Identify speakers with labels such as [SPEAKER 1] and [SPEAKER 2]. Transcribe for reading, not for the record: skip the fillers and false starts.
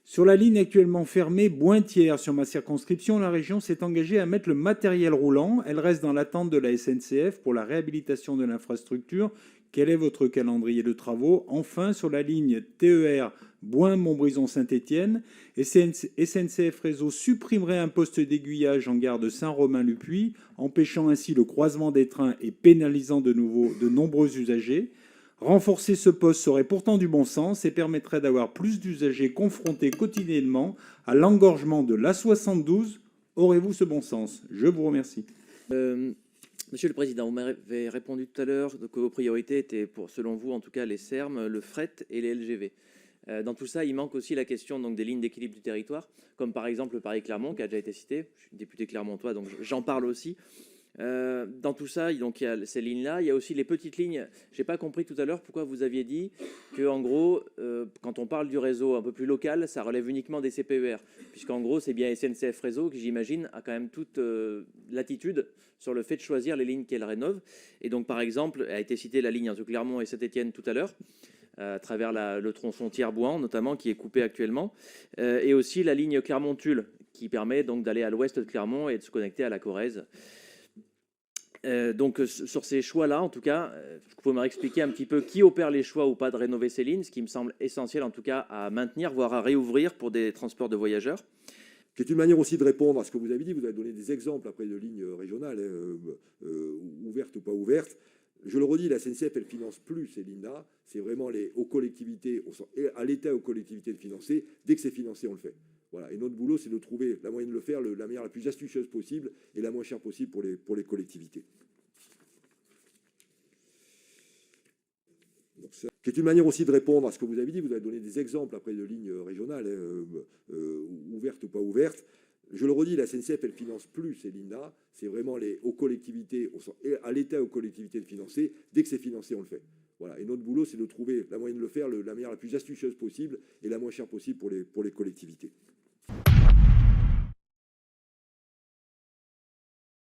[SPEAKER 1] Sur la ligne actuellement fermée Bointière sur ma circonscription, la région s'est engagée à mettre le matériel roulant. Elle reste dans l'attente de la SNCF pour la réhabilitation de l'infrastructure. Quel est votre calendrier de travaux? Enfin, sur la ligne TER Boin-Montbrison-Saint-Étienne, SNCF Réseau supprimerait un poste d'aiguillage en gare de Saint-Romain-le-Puy, empêchant ainsi le croisement des trains et pénalisant de nouveau de nombreux usagers. Renforcer ce poste serait pourtant du bon sens et permettrait d'avoir plus d'usagers confrontés quotidiennement à l'engorgement de l'A72. Aurez-vous ce bon sens? Je vous remercie.
[SPEAKER 2] Euh, Monsieur le Président, vous m'avez répondu tout à l'heure que vos priorités étaient, selon vous en tout cas, les SERM, le fret et les LGV. Dans tout ça, il manque aussi la question donc, des lignes d'équilibre du territoire, comme par exemple le Paris-Clermont, qui a déjà été cité. Je suis député clermontois, donc j'en parle aussi. Dans tout ça, donc, il y a ces lignes-là. Il y a aussi les petites lignes. Je n'ai pas compris tout à l'heure pourquoi vous aviez dit que, en gros, quand on parle du réseau un peu plus local, ça relève uniquement des CPER, puisqu'en gros, c'est bien SNCF Réseau qui, j'imagine, a quand même toute latitude sur le fait de choisir les lignes qu'elle rénove. Et donc, par exemple, a été citée la ligne entre Clermont et Saint-Étienne tout à l'heure, à travers le tronçon Thiers-Bouan, notamment, qui est coupé actuellement, et aussi la ligne Clermont-Tulle, qui permet donc d'aller à l'ouest de Clermont et de se connecter à la Corrèze. Donc sur ces choix-là, en tout cas, vous pouvez m'expliquer un petit peu qui opère les choix ou pas de rénover ces lignes, ce qui me semble essentiel en tout cas à maintenir, voire à réouvrir pour des transports de voyageurs.
[SPEAKER 3] C'est une manière aussi de répondre à ce que vous avez dit. Vous avez donné des exemples après de lignes régionales, ouvertes ou pas ouvertes. Je le redis, la SNCF, elle finance plus ces lignes-là. C'est vraiment aux collectivités, à l'État et aux collectivités de financer. Dès que c'est financé, on le fait. Voilà. Et notre boulot, c'est de trouver la moyen de le faire, la manière la plus astucieuse possible et la moins chère possible pour les collectivités. C'est une manière aussi de répondre à ce que vous avez dit. Vous avez donné des exemples après de lignes régionales, ouvertes ou pas ouvertes. Je le redis, la SNCF, elle finance plus ces lignes-là. C'est vraiment aux collectivités, à l'État et aux collectivités de financer. Dès que c'est financé, on le fait. Voilà. Et notre boulot, c'est de trouver la moyen de le faire, la manière la plus astucieuse possible et la moins chère possible pour les collectivités.